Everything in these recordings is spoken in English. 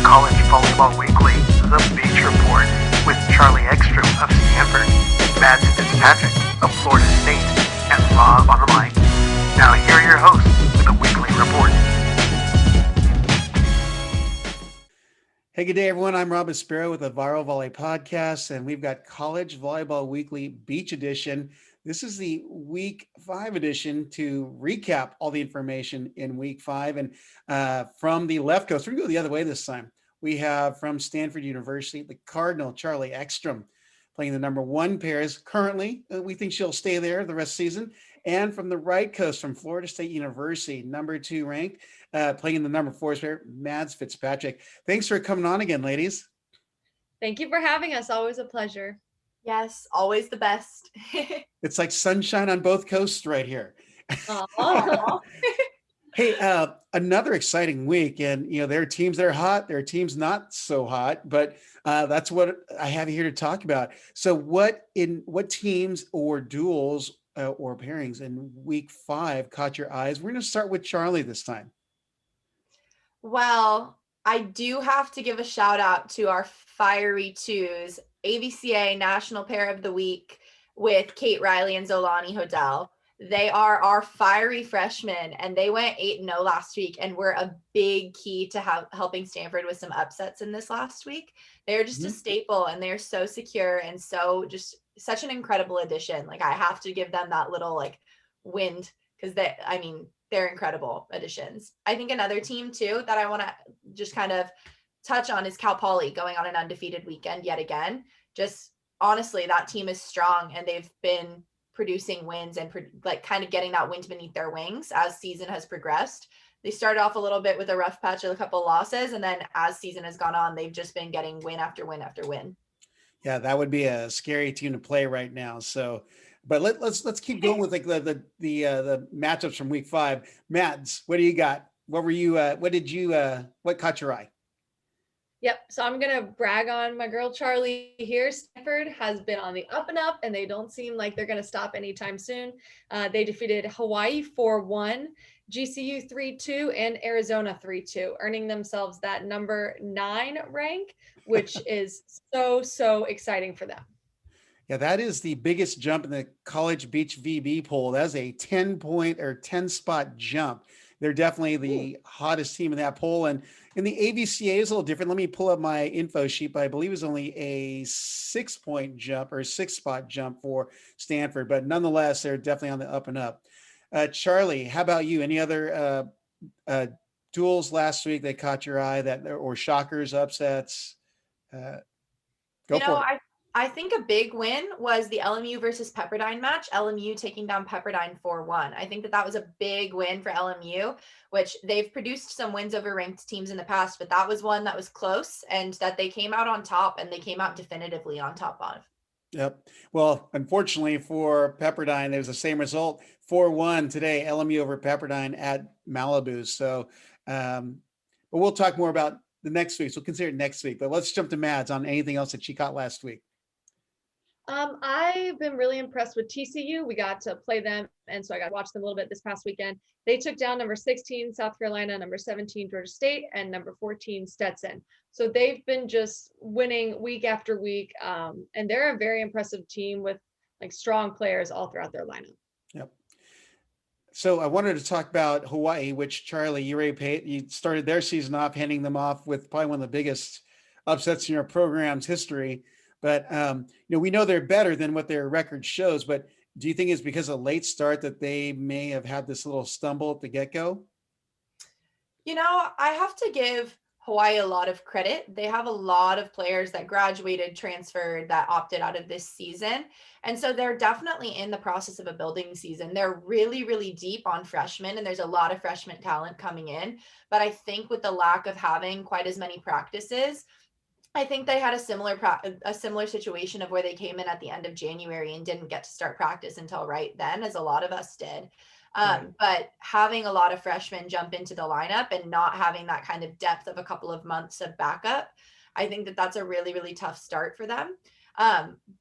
College Volleyball Weekly, The Beach Report, with Charlie Ekstrom of Stanford, Mads Fitzpatrick of Florida State, and Rob on the mic. Now here are your hosts with the Weekly Report. Hey, good day, everyone. I'm Rob Espero with the Viral Volley Podcast, and we've got College Volleyball Weekly Beach Edition. This is the Week 5 edition to recap all the information in Week 5. And from the left coast, we're going to go the other way this time. We have from Stanford University, the Cardinal, Charlie Ekstrom, playing the number 1 pairs currently. We think she'll stay there the rest of the season. And from the right coast, from Florida State University, number 2 ranked, playing the number 4 pair, Mads Fitzpatrick. Thanks for coming on again, ladies. Thank you for having us. Always a pleasure. Yes, always the best. It's like sunshine on both coasts right here. Hey, another exciting week, and there are teams that are hot, there are teams not so hot, but that's what I have here to talk about. So, what teams or duels or pairings in Week 5 caught your eyes? We're going to start with Charlie this time. Well, I do have to give a shout out to our Fiery Twos, AVCA National Pair of the Week with Kate Riley and Zolani Hodel. They are our fiery freshmen, and they went 8-0 last week and were a big key to helping Stanford with some upsets in this last week. They're just a staple, and they're so secure and so just such an incredible addition. Like, I have to give them that little wind because they're incredible additions. I think another team too that I want to just kind of touch on is Cal Poly going on an undefeated weekend yet again. Just honestly, that team is strong, and they've been producing wins and kind of getting that wind beneath their wings as season has progressed. They started off a little bit with a rough patch of a couple of losses, and then as season has gone on, they've just been getting win after win after win. Yeah, that would be a scary team to play right now. So, but let's keep going with the matchups from Week 5. Mads, what do you got? What caught your eye? Yep. So I'm going to brag on my girl Charlie here. Stanford has been on the up and up, and they don't seem like they're going to stop anytime soon. They defeated Hawaii 4-1, GCU 3-2, and Arizona 3-2, earning themselves that number 9 rank, which is so exciting for them. Yeah, that is the biggest jump in the College Beach VB poll. That's a 10-point or 10-spot jump. They're definitely the hottest team in that poll. And in the AVCA is a little different. Let me pull up my info sheet, but I believe it was only a 6-point jump or 6-spot jump for Stanford. But nonetheless, they're definitely on the up and up. Charlie, how about you? Any other duels last week that caught your eye or shockers, upsets? Go for it. I think a big win was the LMU versus Pepperdine match. LMU taking down Pepperdine 4-1. I think that was a big win for LMU, which they've produced some wins over ranked teams in the past, but that was one that was close and that they came out on top, and they came out definitively on top of. Yep. Well, unfortunately for Pepperdine, there's the same result, 4-1 today, LMU over Pepperdine at Malibu. So, but we'll talk more about the next week. So we'll consider it next week, but let's jump to Mads on anything else that she caught last week. I've been really impressed with TCU. We got to play them, and so I got to watch them a little bit this past weekend. They took down number 16 South Carolina, number 17 Georgia State, and number 14 Stetson. So they've been just winning week after week, and they're a very impressive team with strong players all throughout their lineup. Yep. So I wanted to talk about Hawaii, which Charlie, you started their season off handing them off with probably one of the biggest upsets in your program's history. But, we know they're better than what their record shows. But do you think it's because of a late start that they may have had this little stumble at the get-go? I have to give Hawaii a lot of credit. They have a lot of players that graduated, transferred, that opted out of this season. And so they're definitely in the process of a building season. They're really, really deep on freshmen, and there's a lot of freshman talent coming in. But I think with the lack of having quite as many practices, I think they had a similar situation of where they came in at the end of January and didn't get to start practice until right then, as a lot of us did. But having a lot of freshmen jump into the lineup and not having that kind of depth of a couple of months of backup, I think that's a really, really tough start for them.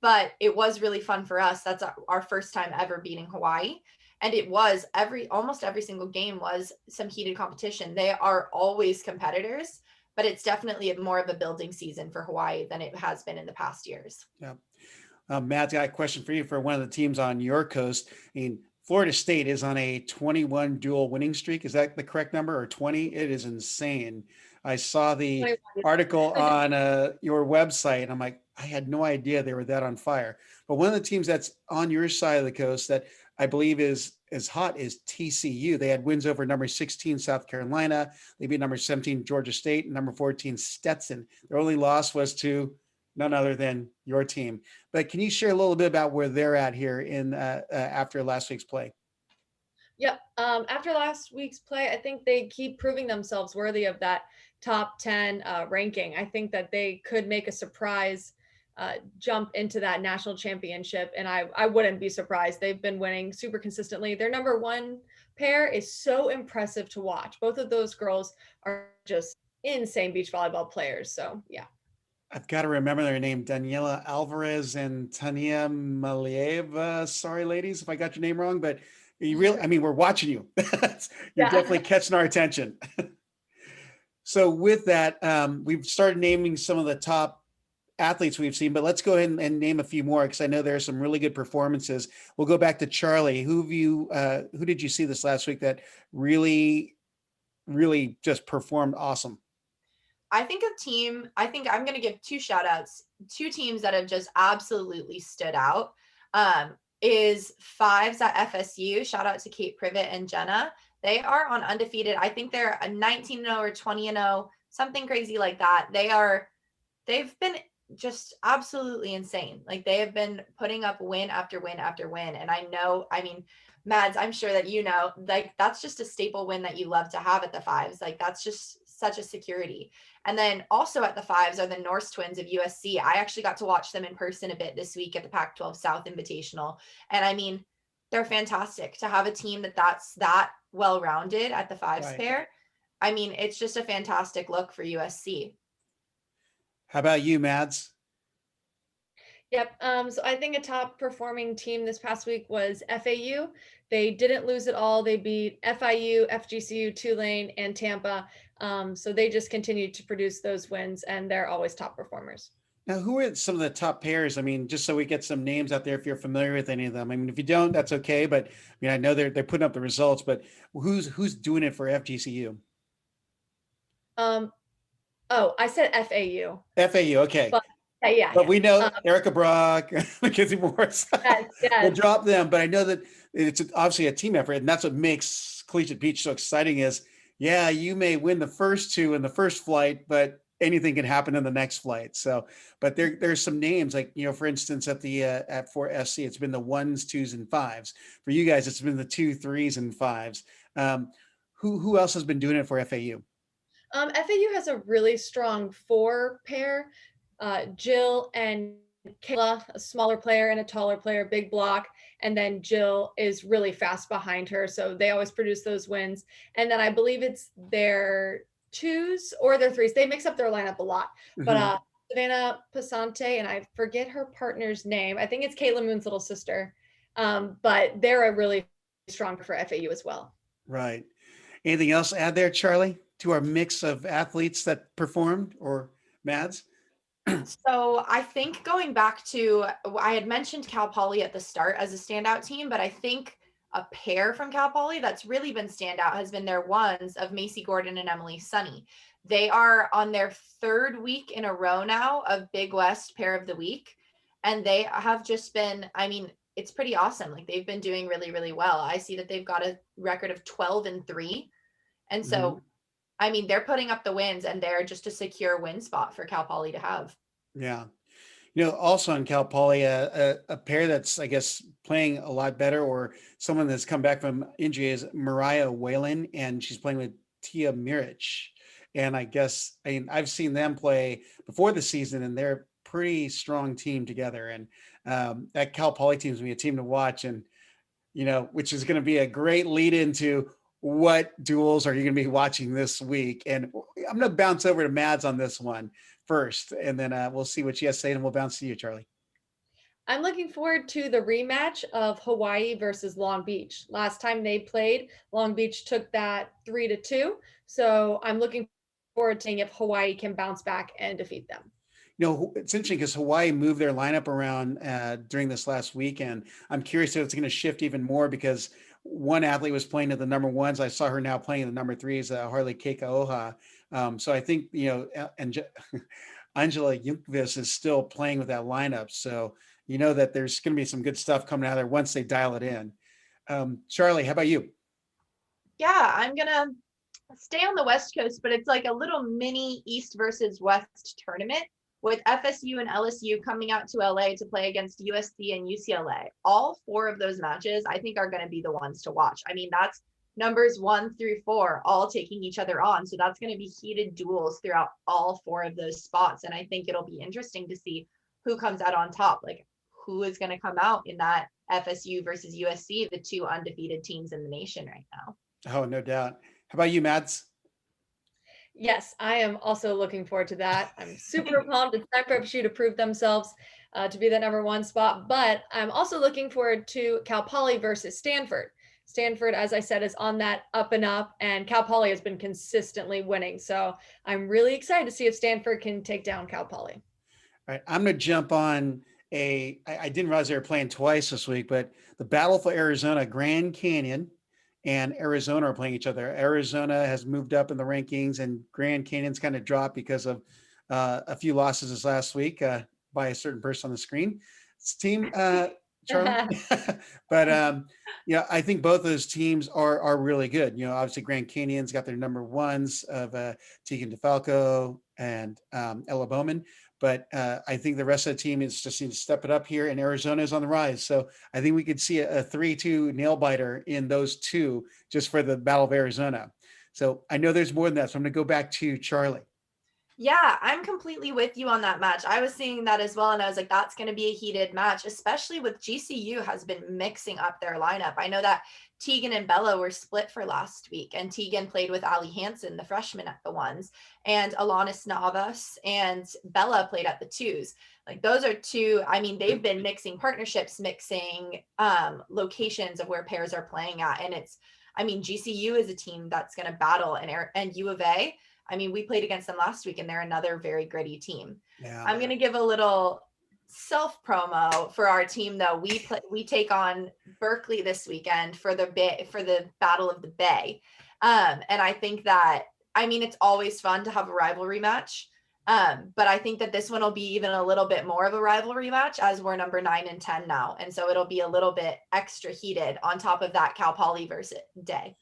But it was really fun for us. That's our first time ever beating Hawaii. And it was almost every single game was some heated competition. They are always competitors. but it's definitely more of a building season for Hawaii than it has been in the past years. Yeah. Matt's got a question for you for one of the teams on your coast. I mean, Florida State is on a 21 dual winning streak. Is that the correct number, or 20? It is insane. I saw the 21. article on your website, and I'm like, I had no idea they were that on fire. But one of the teams that's on your side of the coast that I believe is as hot is TCU. They had wins over number 16 South Carolina. They beat number 17 Georgia State and number 14 Stetson. Their only loss was to none other than your team. But can you share a little bit about where they're at here in after last week's play? Yep. After last week's play, I think they keep proving themselves worthy of that top 10 ranking. I think that they could make a surprise jump into that national championship. And I wouldn't be surprised. They've been winning super consistently. Their number one pair is so impressive to watch. Both of those girls are just insane beach volleyball players. So yeah. I've got to remember their name, Daniela Alvarez and Tania Malieva. Sorry, ladies, if I got your name wrong, but you really, I mean, we're watching you. You're definitely catching our attention. So with that, we've started naming some of the top athletes we've seen, but let's go ahead and name a few more, because I know there are some really good performances. We'll go back to Charlie. Who did you see this last week that really just performed awesome? I think I'm going to give two shout outs, two teams that have just absolutely stood out. Is Fives at FSU. Shout out to Kate Privet and Jenna. They are on undefeated. I think they're a 19-0 or 20-0, something crazy like that. They've been just absolutely insane. Like, they have been putting up win after win after win. And Mads, I'm sure that, like, that's just a staple win that you love to have at the Fives. Like, that's just such a security. And then also at the Fives are the Norse twins of USC. I actually got to watch them in person a bit this week at the Pac-12 South Invitational. And they're fantastic to have a team that's that well-rounded at the Fives pair. It's just a fantastic look for USC. How about you, Mads? Yep. So I think a top performing team this past week was FAU. They didn't lose at all. They beat FIU, FGCU, Tulane, and Tampa. So they just continued to produce those wins, and they're always top performers. Now, who are some of the top pairs? Just so we get some names out there, if you're familiar with any of them. If you don't, that's okay. But I know they're putting up the results. But who's doing it for FGCU? Oh, I said FAU. FAU, okay. But we know Erica Brock, Mackenzie Morris. Yes. We'll drop them, but I know that it's obviously a team effort, and that's what makes Collegiate Beach so exciting. Is you may win the first two in the first flight, but anything can happen in the next flight. So, but there's some names like for instance, at for SC, it's been the 1s, 2s, and 5s. For you guys, it's been the 2, 3s, and 5s. Who else has been doing it for FAU? FAU has a really strong 4 pair. Jill and Kayla, a smaller player and a taller player, big block. And then Jill is really fast behind her. So they always produce those wins. And then I believe it's their 2s or their 3s. They mix up their lineup a lot. Mm-hmm. But Savannah Pasante, and I forget her partner's name. I think it's Caitlin Moon's little sister. But they're a really strong for FAU as well. Right. Anything else to add there, Charlie, to our mix of athletes that performed, or Mads? So I think going back to, I had mentioned Cal Poly at the start as a standout team, but I think a pair from Cal Poly that's really been standout has been their 1s of Macy Gordon and Emily Sunny. They are on their 3rd week in a row now of Big West Pair of the Week. And they have just been, it's pretty awesome. Like, they've been doing really, really well. I see that they've got a record of 12-3. And so, they're putting up the wins, and they're just a secure win spot for Cal Poly to have. Yeah. Also on Cal Poly, a pair that's, I guess, playing a lot better, or someone that's come back from injury, is Mariah Whalen, and she's playing with Tia Mirich. And I guess, I've seen them play before the season, and they're a pretty strong team together. And that Cal Poly team is going to be a team to watch, and, which is going to be a great lead into what duels are you going to be watching this week. And I'm going to bounce over to Mads on this one first, and then we'll see what she has to say, and we'll bounce to you, Charlie. I'm looking forward to the rematch of Hawaii versus Long Beach. Last time they played, Long Beach took that 3-2. So I'm looking forward to seeing if Hawaii can bounce back and defeat them. It's interesting because Hawaii moved their lineup around during this last weekend. I'm curious if it's going to shift even more because one athlete was playing at the number ones. I saw her now playing at the number threes, Harley Keikaoha. So I think, and Angela Junkvist is still playing with that lineup. So that there's going to be some good stuff coming out of there once they dial it in. Charlie, how about you? Yeah, I'm going to stay on the West Coast, but it's like a little mini East versus West tournament with FSU and LSU coming out to LA to play against USC and UCLA. All 4 of those matches, I think, are going to be the ones to watch. I mean, that's numbers 1 through 4 all taking each other on. So that's going to be heated duels throughout all 4 of those spots. And I think it'll be interesting to see who comes out on top, like who is going to come out in that FSU versus USC, the 2 undefeated teams in the nation right now. Oh, no doubt. How about you, Mads? Yes, I am also looking forward to that. I'm super pumped. It's time for FSU to prove themselves to be the number 1 spot. But I'm also looking forward to Cal Poly versus Stanford. Stanford, as I said, is on that up and up, and Cal Poly has been consistently winning. So I'm really excited to see if Stanford can take down Cal Poly. All right, I'm going to jump on I didn't realize they were playing twice this week, but the battle for Arizona, Grand Canyon and Arizona are playing each other. Arizona has moved up in the rankings, and Grand Canyon's kind of dropped because of a few losses this last week by a certain person on the screen. It's team Charlie, but I think both of those teams are really good. Obviously Grand Canyon's got their number ones of Tegan DeFalco and Ella Bowman. But I think the rest of the team is just need to step it up here, and Arizona is on the rise. So I think we could see a 3-2 nail biter in those 2 just for the Battle of Arizona. So I know there's more than that. So I'm going to go back to Charlie. Yeah, I'm completely with you on that match. I was seeing that as well, and I was like, that's going to be a heated match, especially with GCU has been mixing up their lineup. I know that Tegan and Bella were split for last week, and Tegan played with Ali Hansen, the freshman at the ones, and Alanis Navas and Bella played at the twos. Like those are 2, I mean, they've been mixing partnerships, mixing locations of where pairs are playing at. And GCU is a team that's going to battle, and U of A, I mean, we played against them last week, and they're another very gritty team. Yeah. I'm going to give a little self promo for our team, though. We take on Berkeley this weekend for the Battle of the Bay. And I think that, it's always fun to have a rivalry match. But I think that this one will be even a little bit more of a rivalry match, as we're number 9 and 10 now. And so it'll be a little bit extra heated on top of that Cal Poly versus Day.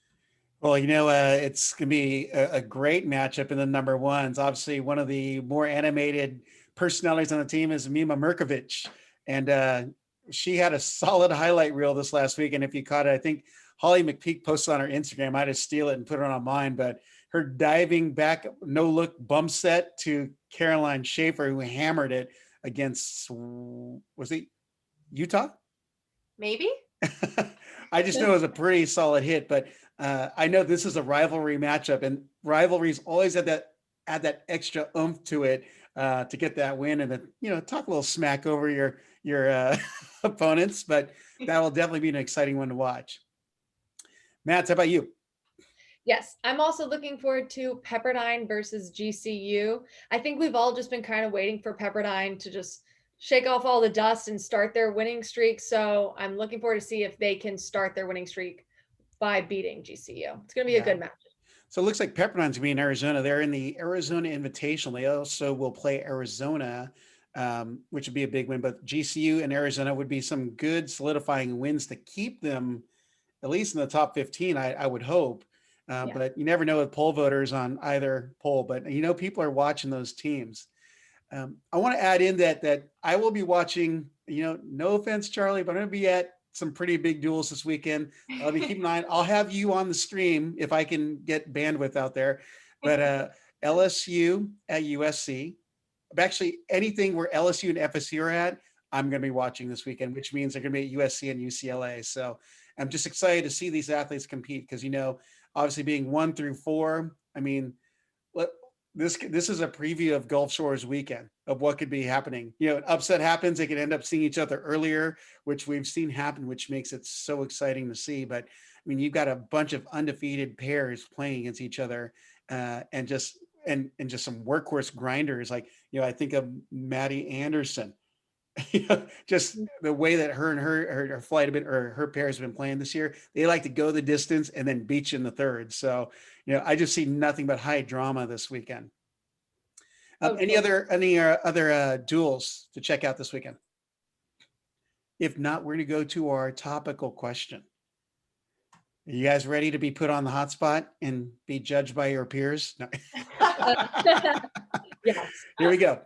Well, it's going to be a great matchup in the number ones. Obviously, one of the more animated personalities on the team is Mima Mirkovic. And she had a solid highlight reel this last week. And if you caught it, I think Holly McPeak posted on her Instagram. I had to steal it and put it on mine. But her diving back, no-look bump set to Caroline Schaefer, who hammered it against, was it Utah? Maybe. I just know it was a pretty solid hit, but I know this is a rivalry matchup, and rivalries always add that extra oomph to it to get that win, and then talk a little smack over your opponents. But that will definitely be an exciting one to watch. Matt, how about you? Yes, I'm also looking forward to Pepperdine versus GCU. I think we've all just been kind of waiting for Pepperdine to just shake off all the dust and start their winning streak. So I'm looking forward to see if they can start their winning streak by beating GCU. It's going to be a good match. So it looks like Pepperdine's going to be in Arizona. They're in the Arizona Invitational. They also will play Arizona, which would be a big win. But GCU and Arizona would be some good solidifying wins to keep them at least in the top 15, I would hope. But you never know with poll voters on either poll. But, people are watching those teams. I want to add in that I will be watching, no offense, Charlie, but I'm going to be at some pretty big duels this weekend. I'll be keeping an eye on. I'll have you on the stream if I can get bandwidth out there. But LSU at USC, actually anything where LSU and FSU are at, I'm going to be watching this weekend, which means they're going to be at USC and UCLA. So I'm just excited to see these athletes compete because, obviously being 1 through 4, this is a preview of Gulf Shores weekend of what could be happening. An upset happens, they could end up seeing each other earlier, which we've seen happen, which makes it so exciting to see. But you've got a bunch of undefeated pairs playing against each other, and just and just some workhorse grinders. Like, I think of Maddie Anderson. Just the way that her and her flight have been, or her pairs have been playing this year. They like to go the distance and then beat you in the third. So, I just see nothing but high drama this weekend. Any other duels to check out this weekend? If not, we're going to go to our topical question. Are you guys ready to be put on the hot spot and be judged by your peers? No. Yes. Here we go.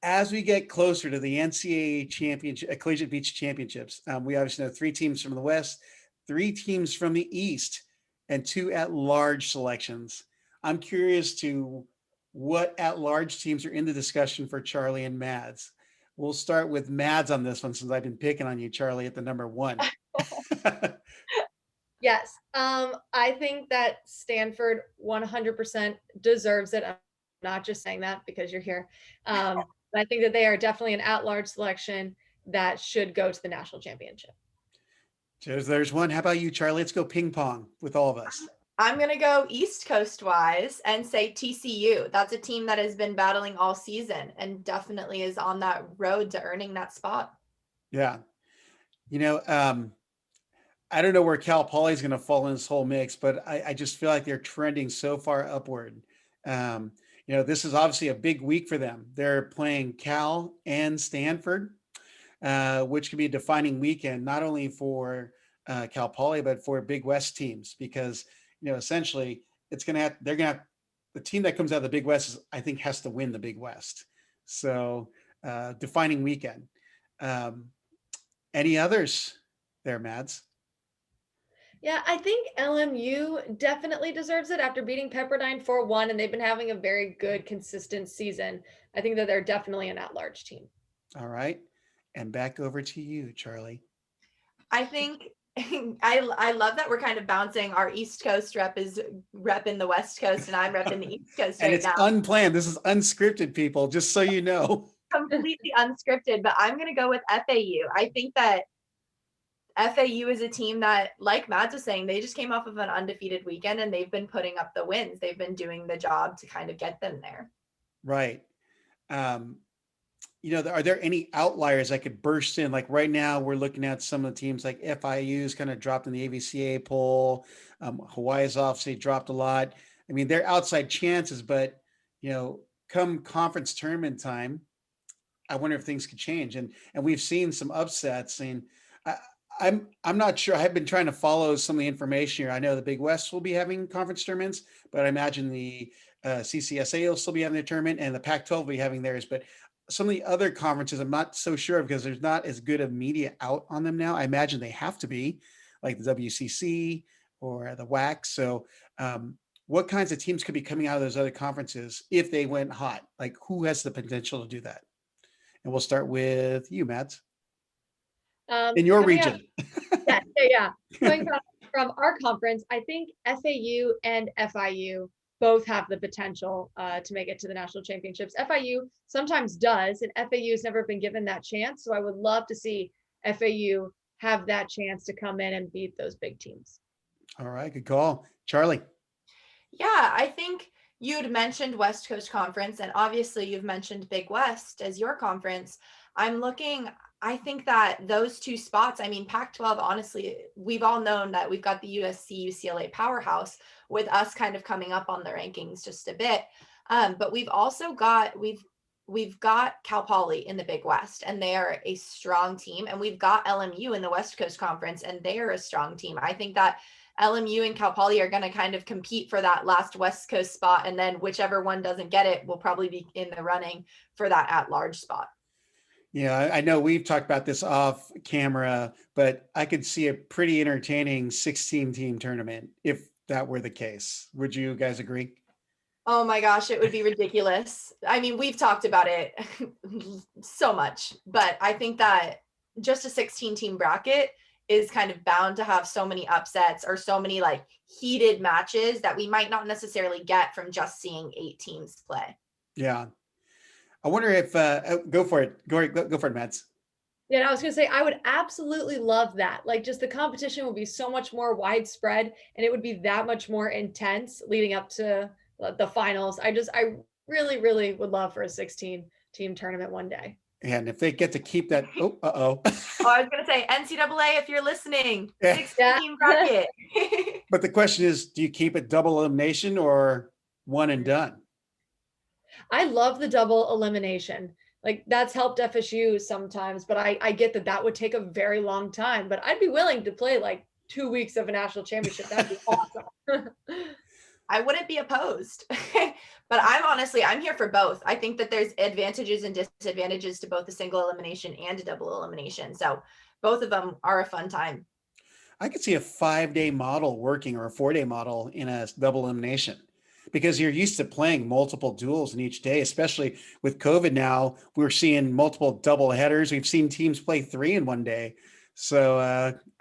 As we get closer to the NCAA championship, Collegiate Beach championships, we obviously know 3 teams from the West, 3 teams from the East, and 2 at-large selections. I'm curious to what at-large teams are in the discussion for Charlie and Mads. We'll start with Mads on this one, since I've been picking on you, Charlie, at the number 1. Yes. I think that Stanford 100% deserves it. I'm not just saying that because you're here. But I think that they are definitely an at-large selection that should go to the national championship. So there's one. How about you, Charlie? Let's go ping pong with all of us. I'm going to go East Coast wise and say TCU. That's a team that has been battling all season and definitely is on that road to earning that spot. Yeah. I don't know where Cal Poly is going to fall in this whole mix, but I just feel like they're trending so far upward. This is obviously a big week for them. They're playing Cal and Stanford, which could be a defining weekend, not only for Cal Poly, but for Big West teams, because, essentially they're going to have the team that comes out of the Big West, I think, has to win the Big West. So defining weekend. Any others there, Mads? Yeah, I think LMU definitely deserves it after beating Pepperdine 4-1, and they've been having a very good, consistent season. I think that they're definitely an at-large team. All right. And back over to you, Charlie. I think I love that we're kind of bouncing. Our East Coast rep is repping the West Coast, and I'm repping the East Coast and right it's now. Unplanned. This is unscripted, people, just so you know. Completely unscripted, but I'm going to go with FAU. I think that FAU is a team that, like Mads was saying, they just came off of an undefeated weekend and they've been putting up the wins. They've been doing the job to kind of get them there. Right. Are there any outliers that could burst in? Like right now, we're looking at some of the teams like FIU's kind of dropped in the AVCA poll. Hawaii's obviously dropped a lot. I mean, they're outside chances, but, come conference tournament time, I wonder if things could change. And we've seen some upsets, and I'm not sure. I've been trying to follow some of the information here. I know the Big West will be having conference tournaments, but I imagine the CCSA will still be having their tournament, and the Pac-12 will be having theirs. But some of the other conferences, I'm not so sure, because there's not as good of media out on them now. I imagine they have to be, like the WCC or the WAC. So what kinds of teams could be coming out of those other conferences if they went hot? Like, who has the potential to do that? And we'll start with you, Mads. In your region. Yeah. Going from our conference, I think FAU and FIU both have the potential to make it to the national championships. FIU sometimes does, and FAU has never been given that chance. So I would love to see FAU have that chance to come in and beat those big teams. All right, good call. Charlie. Yeah, I think you'd mentioned West Coast Conference, and obviously you've mentioned Big West as your conference. I think that those 2 spots, I mean, Pac-12, honestly, we've all known that we've got the USC, UCLA powerhouse, with us kind of coming up on the rankings just a bit. But we've also got, we've got Cal Poly in the Big West, and they are a strong team. And we've got LMU in the West Coast Conference, and they are a strong team. I think that LMU and Cal Poly are going to kind of compete for that last West Coast spot. And then whichever one doesn't get it will probably be in the running for that at-large spot. Yeah, I know we've talked about this off camera, but I could see a pretty entertaining 16-team tournament if that were the case. Would you guys agree? Oh my gosh, it would be ridiculous. I mean, we've talked about it so much, but I think that just a 16-team bracket is kind of bound to have so many upsets or so many like heated matches that we might not necessarily get from just seeing 8 teams play. Yeah. I wonder if go for it. Go for it, Mads. Yeah, I was going to say, I would absolutely love that. Like, just the competition would be so much more widespread, and it would be that much more intense leading up to the finals. I really, really would love for a 16 team tournament one day. And if they get to keep that, Oh, I was gonna say NCAA, if you're listening, Yeah. 16 bracket. But the question is, do you keep it double elimination or one and done? I love the double elimination. Like that's helped FSU sometimes, but I get that would take a very long time. But I'd be willing to play like 2 weeks of a national championship. That'd be awesome. I wouldn't be opposed. But I'm here for both. I think that there's advantages and disadvantages to both a single elimination and a double elimination. So both of them are a fun time. I could see a 5-day model working or a 4-day model in a double elimination because you're used to playing multiple duels in each day, especially with COVID now. We're seeing multiple double headers. We've seen teams play 3 in one day. So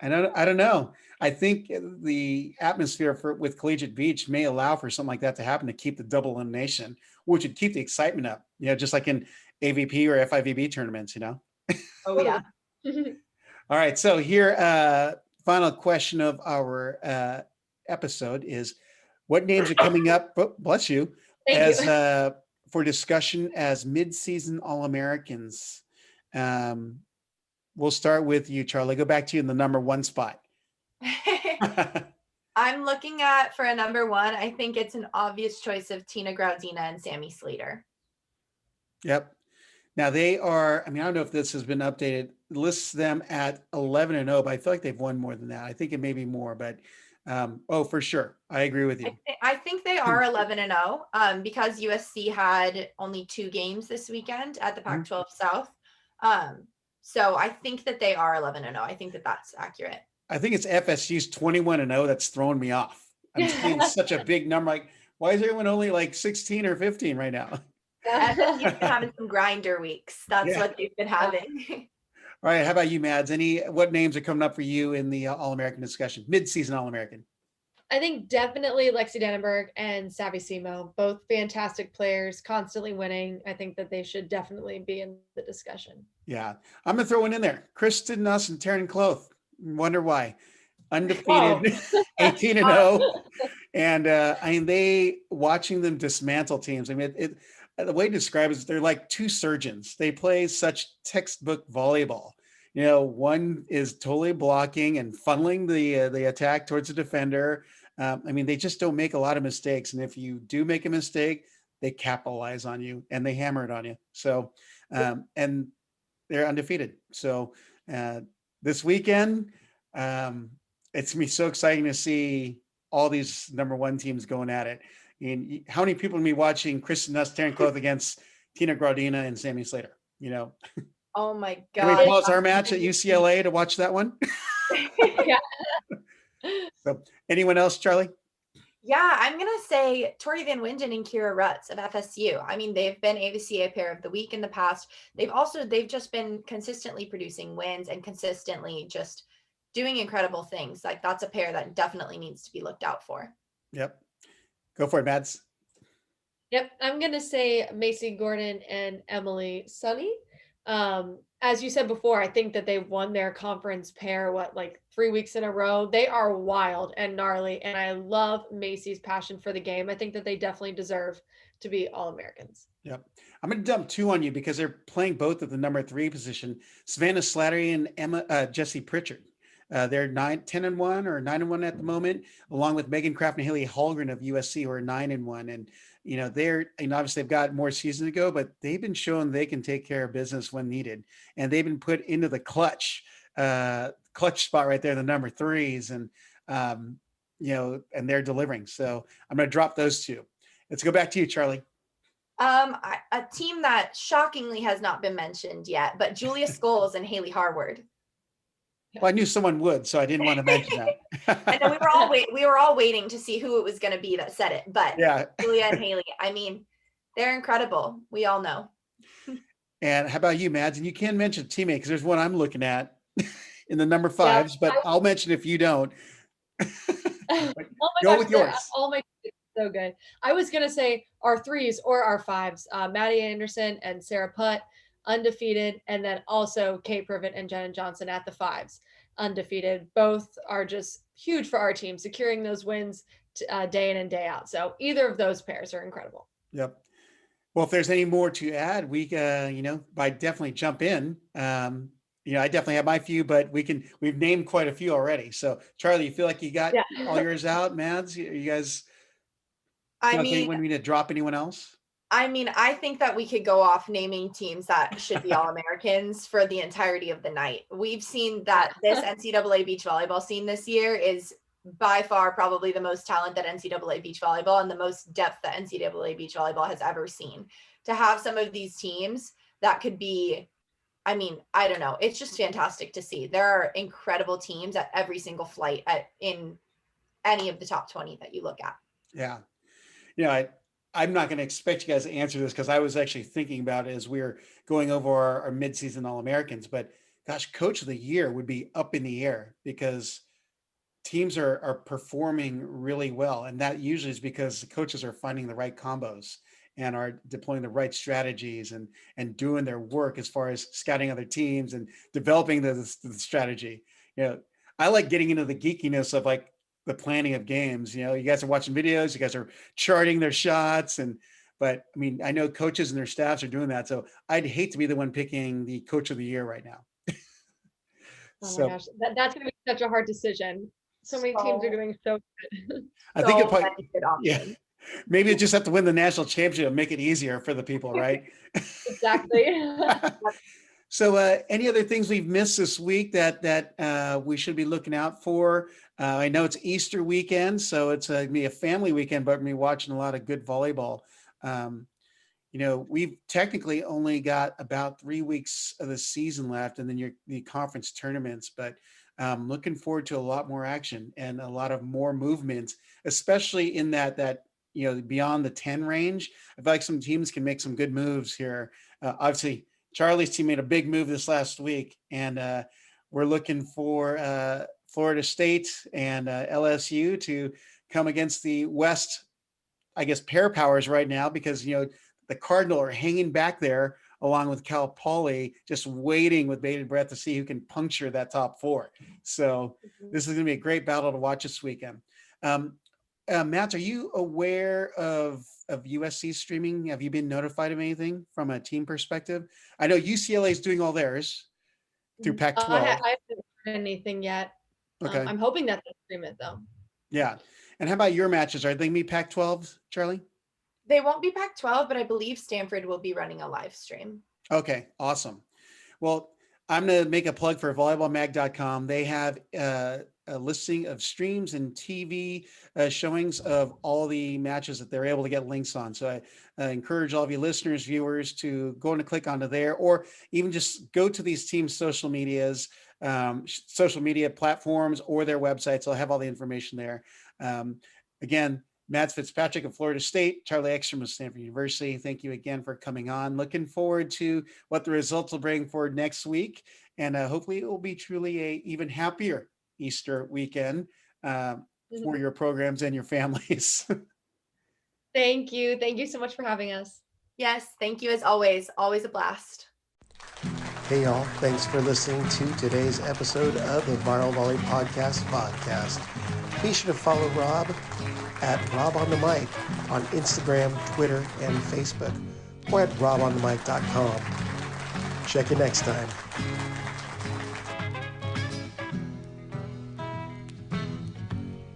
I don't know. I think the atmosphere with Collegiate Beach may allow for something like that to happen to keep the double elimination, which would keep the excitement up, just like in AVP or FIVB tournaments, Oh, yeah. All right. So here, final question of our episode is, what names are coming up? Oh, bless you. Thank you. For discussion as mid-season All-Americans. We'll start with you, Charlie. Go back to you in the number 1 spot. I'm looking at for a number 1. I think it's an obvious choice of Tina Graudina and Sammy Slater. Yep. Now they are, I don't know if this has been updated, lists them at 11-0, but I feel like they've won more than that. I think it may be more, but for sure. I agree with you. I think they are 11-0 because USC had only 2 games this weekend at the Pac-12 South. So I think that they are 11-0. I think that that's accurate. I think it's FSU's 21-0 that's throwing me off. I'm seeing such a big number. Like, why is everyone only like 16 or 15 right now? FSU's been having some grinder weeks. That's what they've been having. All right. How about you, Mads? What names are coming up for you in the All-American discussion, mid-season All-American? I think definitely Lexi Dannenberg and Savvy Simo, both fantastic players, constantly winning. I think that they should definitely be in the discussion. Yeah. I'm going to throw one in there. Kristen Nuss and Taryn Cloth. Wonder why. Undefeated, 18-0. And they watching them dismantle teams. The way to describe it is they're like 2 surgeons. They play such textbook volleyball. One is totally blocking and funneling the attack towards the defender. They just don't make a lot of mistakes. And if you do make a mistake, they capitalize on you and they hammer it on you. So, and they're undefeated. So this weekend, it's going to be so exciting to see all these number 1 teams going at it. And how many people will be watching Kristen Nuss, Taryn Cloth against Tina Graudina and Sammy Slater? Oh my God. Can we pause our match at UCLA to watch that one? Yeah. So anyone else, Charlie? Yeah, I'm going to say Tori Van Winden and Kira Rutz of FSU. They've been AVCA Pair of the Week in the past. They've just been consistently producing wins and consistently just doing incredible things. Like that's a pair that definitely needs to be looked out for. Yep. Go for it, Mads. Yep. I'm going to say Macy Gordon and Emily Sunny. As you said before, I think that they won their conference pair, 3 weeks in a row. They are wild and gnarly. And I love Macy's passion for the game. I think that they definitely deserve to be All-Americans. Yep. I'm going to dump 2 on you because they're playing both at the number 3 position. Savannah Slattery and Jessie Pritchard. They're 10-1 or 9-1 at the moment, along with Megan Kraft and Haley Holgren of USC, who are 9-1. And, they're, obviously they've got more season to go, but they've been shown they can take care of business when needed. And they've been put into the clutch spot right there, the number 3s. And, and they're delivering. So I'm going to drop those 2. Let's go back to you, Charlie. A team that shockingly has not been mentioned yet, but Julius Scholes and Haley Harward. Well, I knew someone would, so I didn't want to mention that. I know we were all waiting to see who it was going to be that said it, but yeah, Julia and Haley. They're incredible. We all know. And how about you, Mads? And you can mention teammate because there's one I'm looking at in the number 5s, but I'll mention if you don't. Go with yours. All my so good. I was gonna say our 3s or our 5s. Maddie Anderson and Sarah Putt, undefeated, and then also Kate Privet and Jenna Johnson at the 5s, undefeated. Both are just huge for our team, securing those wins day in and day out. So either of those pairs are incredible. Yep. Well, if there's any more to add, we by definitely jump in. I definitely have my few, but we've named quite a few already. So Charlie, you feel like you got all yours out? Mads, you guys feel like you wouldn't need to drop anyone else? I think that we could go off naming teams that should be All-Americans for the entirety of the night. We've seen that this NCAA beach volleyball scene this year is by far probably the most talent that NCAA beach volleyball and the most depth that NCAA beach volleyball has ever seen. To have some of these teams that could be, I don't know. It's just fantastic to see. There are incredible teams at every single flight in any of the top 20 that you look at. Yeah. I'm not going to expect you guys to answer this because I was actually thinking about it as we were going over our midseason All-Americans, but gosh, Coach of the Year would be up in the air because teams are performing really well. And that usually is because the coaches are finding the right combos and are deploying the right strategies and doing their work as far as scouting other teams and developing the strategy. I like getting into the geekiness of like the planning of games. You guys are watching videos, you guys are charting their shots. But I know coaches and their staffs are doing that. So I'd hate to be the one picking the Coach of the Year right now. Oh my gosh, that's going to be such a hard decision. So many teams are doing so good. I think maybe you just have to win the national championship and make it easier for the people, right? Exactly. So any other things we've missed this week that we should be looking out for? I know it's Easter weekend, so it's going to be a family weekend, but we're going to be watching a lot of good volleyball. We've technically only got about 3 weeks of the season left and then the conference tournaments, but looking forward to a lot more action and a lot of more movement, especially in that beyond the 10 range. I feel like some teams can make some good moves here. Obviously, Charlie's team made a big move this last week, and we're looking for Florida State and LSU to come against the West, I guess, pair powers right now because, the Cardinal are hanging back there along with Cal Poly, just waiting with bated breath to see who can puncture that top four. So this is going to be a great battle to watch this weekend. Matt, are you aware of USC streaming? Have you been notified of anything from a team perspective? I know UCLA is doing all theirs through Pac-12. I haven't heard anything yet. Okay. I'm hoping that they stream it though. Yeah. And how about your matches? Are they going to be Pac-12s, Charlie? They won't be Pac-12, but I believe Stanford will be running a live stream. Okay, awesome. Well, I'm going to make a plug for volleyballmag.com. They have a listing of streams and TV showings of all the matches that they're able to get links on. So I encourage all of you listeners, viewers to go and click onto there, or even just go to these teams' social media platforms or their websites. I'll have all the information there. Again, Mads Fitzpatrick of Florida State, Charlie Ekstrom of Stanford University. Thank you again for coming on. Looking forward to what the results will bring for next week. And hopefully it will be truly a even happier Easter weekend for your programs and your families. Thank you. Thank you so much for having us. Yes, thank you as always. Always a blast. Hey y'all, thanks for listening to today's episode of the Viral Volley Podcast. Be sure to follow Rob at Rob on the Mic on Instagram, Twitter, and Facebook, or at robonthemic.com. Check you next time.